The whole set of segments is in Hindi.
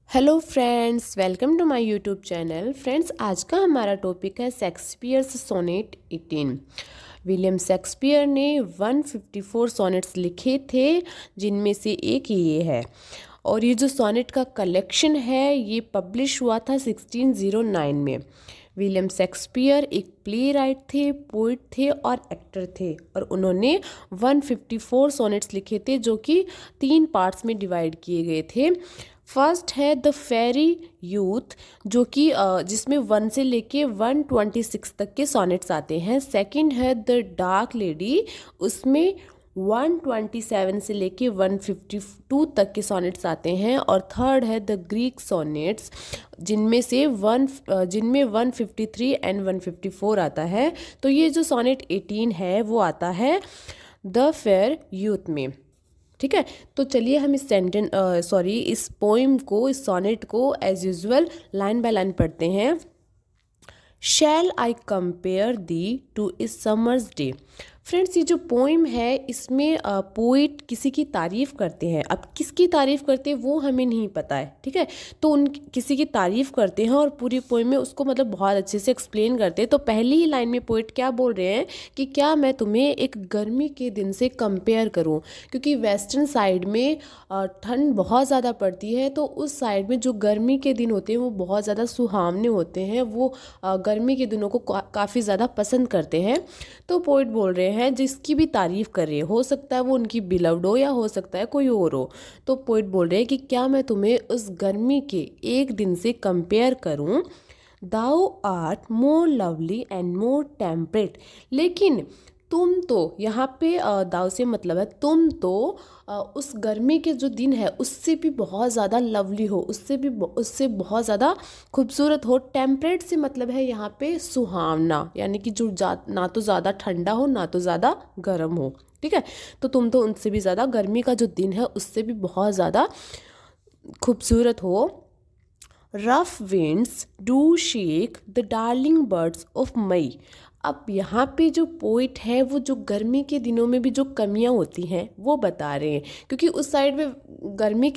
Hello friends, welcome to my YouTube channel. Friends, आज का हमारा टॉपिक है शेक्सपियर्स सोनेट 18। विलियम शेक्सपियर ने 154 सोनेट्स लिखे थे, जिनमें से एक ये है। और ये जो सोनेट का कलेक्शन है ये पब्लिश हुआ था 1609 में। विलियम शेक्सपियर एक प्ले राइट थे, पोइट थे और एक्टर थे, और उन्होंने 154 सोनेट्स लिखे थे जो कि 3 पार्ट्स में डिवाइड किए गए थे। फर्स्ट है द फेरी यूथ, जो कि जिसमें 1 से लेके 126 तक के सोनेट्स आते हैं। सेकंड है द डार्क लेडी, उसमें 127 से लेके 152 तक के सोनेट्स आते हैं। और थर्ड है द ग्रीक सोनेट्स, जिनमें 153 एंड 154 आता है। तो ये जो सोनेट 18 है वो आता है द फेयर यूथ में। ठीक है, तो चलिए हम इस पोइम को, इस सोनेट को as usual line by line पढ़ते हैं। Shall I compare thee to a summer's day. Friends, ये जो पोइम है इसमें पोइट किसी की तारीफ़ करते हैं। अब किसकी तारीफ़ करते हैं वो हमें नहीं पता है, ठीक है। तो उन किसी की तारीफ़ करते हैं और पूरी पोइम में उसको मतलब बहुत अच्छे से एक्सप्लेन करते हैं। तो पहली ही लाइन में पोइट क्या बोल रहे हैं कि क्या मैं तुम्हें एक गर्मी के दिन से कंपेयर करूं, क्योंकि वेस्टर्न साइड में ठंड बहुत ज़्यादा पड़ती है। तो उस साइड में जो गर्मी के दिन होते हैं वो बहुत ज़्यादा सुहावने होते हैं। वो गर्मी के दिनों को काफ़ी ज़्यादा पसंद करते हैं। तो पोइट बोल रहे हैं जिसकी भी तारीफ़ कर रहे हो सकता है वो उनकी बिलव्ड हो या हो सकता है कोई और हो। तो पोइट बोल रहे हैं कि क्या मैं तुम्हें उस गर्मी के एक दिन से कंपेयर करूं। Thou art more lovely and more temperate. लेकिन तुम तो, यहाँ पे दाव से मतलब है तुम तो उस गर्मी के जो दिन है उससे भी बहुत ज़्यादा लवली हो, उससे बहुत ज़्यादा खूबसूरत हो। टेम्परेट से मतलब है यहाँ पे सुहावना, यानी कि जो ना तो ज़्यादा ठंडा हो ना तो ज़्यादा गर्म हो। ठीक है, तो तुम तो उनसे भी ज़्यादा, गर्मी का जो दिन है उससे भी बहुत ज़्यादा खूबसूरत हो। Rough winds do shake the darling buds of May. अब यहाँ पे जो पोइट है वो जो गर्मी के दिनों में भी जो कमियाँ होती हैं वो बता रहे हैं, क्योंकि उस साइड में गर्मी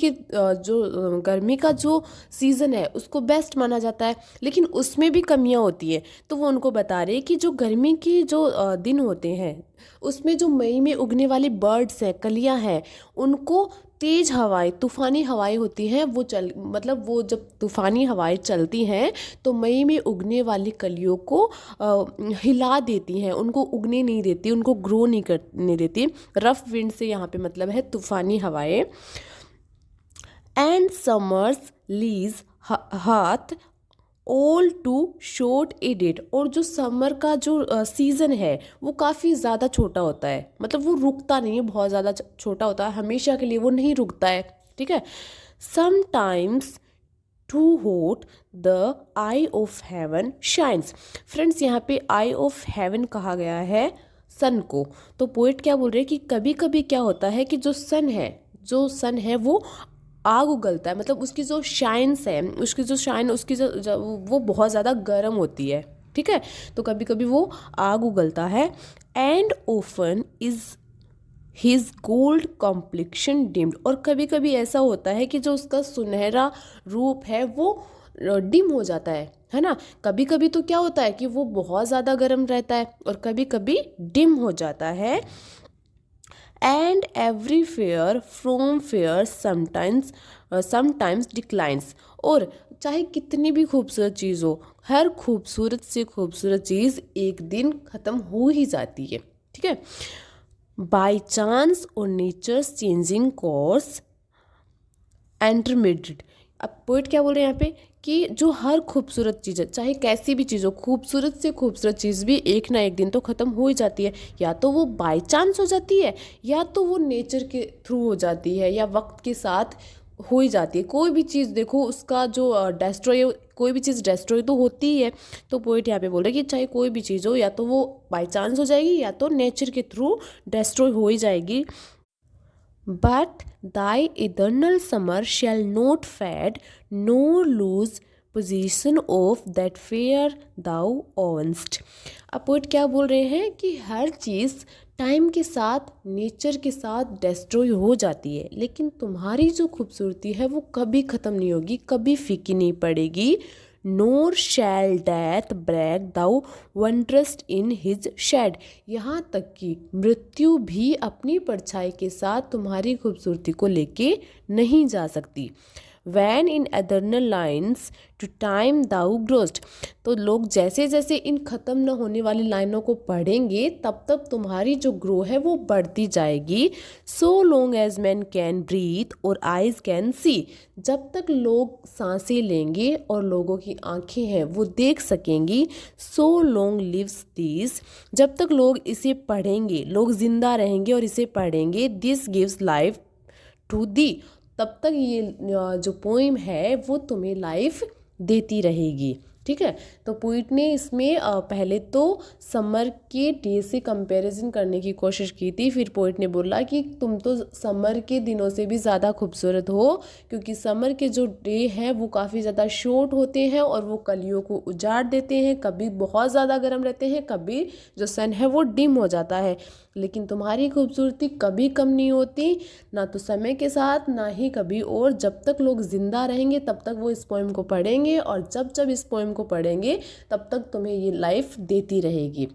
का जो सीज़न है उसको बेस्ट माना जाता है, लेकिन उसमें भी कमियाँ होती हैं। तो वो उनको बता रहे हैं कि जो गर्मी की जो दिन होते हैं उसमें जो मई में उगने वाली बर्ड्स हैं, कलियाँ हैं, उनको तेज़ हवाएं, तूफ़ानी हवाएं होती हैं, वो जब तूफ़ानी हवाएं चलती हैं तो मई में उगने वाली कलियों को हिला देती हैं, उनको उगने नहीं देती, उनको ग्रो नहीं करने देती। रफ विंड से यहाँ पे मतलब है तूफ़ानी हवाएं। And summer's lease hath all too short a date. और जो समर का जो सीज़न है वो काफ़ी ज़्यादा छोटा होता है, मतलब वो रुकता नहीं है, बहुत ज़्यादा छोटा होता है, हमेशा के लिए वो नहीं रुकता है। ठीक है, sometimes too hot the eye of heaven shines. Friends, यहाँ पे आई ऑफ हेवन कहा गया है सन को। तो पोइट क्या बोल रहे हैं कि कभी कभी क्या होता है कि जो सन है वो आग उगलता है, मतलब उसकी जो शाइन्स है, उसकी जो शाइन, उसकी वो बहुत ज़्यादा गर्म होती है। ठीक है, तो कभी कभी वो आग उगलता है। And often is his gold complexion dimmed. और कभी कभी ऐसा होता है कि जो उसका सुनहरा रूप है वो डिम हो जाता है ना। कभी कभी तो क्या होता है कि वो बहुत ज़्यादा गर्म रहता है और कभी कभी डिम हो जाता है। And every fair from fair sometimes declines. और चाहे कितनी भी खूबसूरत चीज़ हो, हर खूबसूरत से खूबसूरत चीज़ एक दिन ख़त्म हो ही जाती है। ठीक है, बाई चांस और नेचर्स चेंजिंग कोर्स इंटरमिडिएट। अब पोइट क्या बोल रहे हैं यहाँ पे कि जो हर खूबसूरत चीज़ है, चाहे कैसी भी चीज़ हो, खूबसूरत से खूबसूरत चीज़ भी एक ना एक दिन तो ख़त्म हो ही जाती है। या तो वो बाय चांस हो जाती है, या तो वो नेचर के थ्रू हो जाती है, या वक्त के साथ हो ही जाती है। कोई भी चीज़ देखो, उसका जो कोई भी चीज़ डिस्ट्रॉय तो होती ही है। तो पोइट यहाँ पे बोल रहे हैं कि चाहे कोई भी चीज़ हो, या तो वो बाय चांस हो जाएगी या तो नेचर के थ्रू डिस्ट्रॉय हो ही जाएगी। But thy eternal summer shall not fade nor lose possession of that fair thou owest. अब पोइट क्या बोल रहे हैं कि हर चीज़ टाइम के साथ, नेचर के साथ डिस्ट्रॉय हो जाती है, लेकिन तुम्हारी जो खूबसूरती है वो कभी ख़त्म नहीं होगी, कभी फीकी नहीं पड़ेगी। Nor shall death brag thou wanderest in his shade. यहाँ तक कि मृत्यु भी अपनी परछाई के साथ तुम्हारी खूबसूरती को लेके नहीं जा सकती। When in eternal lines to time thou growest. तो लोग जैसे जैसे इन ख़त्म न होने वाली लाइनों को पढ़ेंगे तब तक तुम्हारी जो ग्रो है वो बढ़ती जाएगी। So long as men can breathe or eyes can see. जब तक लोग सांसें लेंगे और लोगों की आंखें हैं वो देख सकेंगी। So long lives this. जब तक लोग इसे पढ़ेंगे, लोग जिंदा रहेंगे और इसे पढ़ेंगे। This gives life to thee. तब तक ये जो पोइम है वो तुम्हें लाइफ देती रहेगी। ठीक है, तो पोइट ने इसमें पहले तो समर के डे से कंपैरिजन करने की कोशिश की थी। फिर पोइट ने बोला कि तुम तो समर के दिनों से भी ज़्यादा खूबसूरत हो, क्योंकि समर के जो डे हैं वो काफ़ी ज़्यादा शॉर्ट होते हैं और वो कलियों को उजाड़ देते हैं। कभी बहुत ज़्यादा गर्म रहते हैं, कभी जो सन है वो डिम हो जाता है, लेकिन तुम्हारी खूबसूरती कभी कम नहीं होती, ना तो समय के साथ ना ही कभी। और जब तक लोग ज़िंदा रहेंगे तब तक वो इस पोएम को पढ़ेंगे, और जब जब इस पोएम को पढ़ेंगे तब तक तुम्हें ये लाइफ देती रहेगी।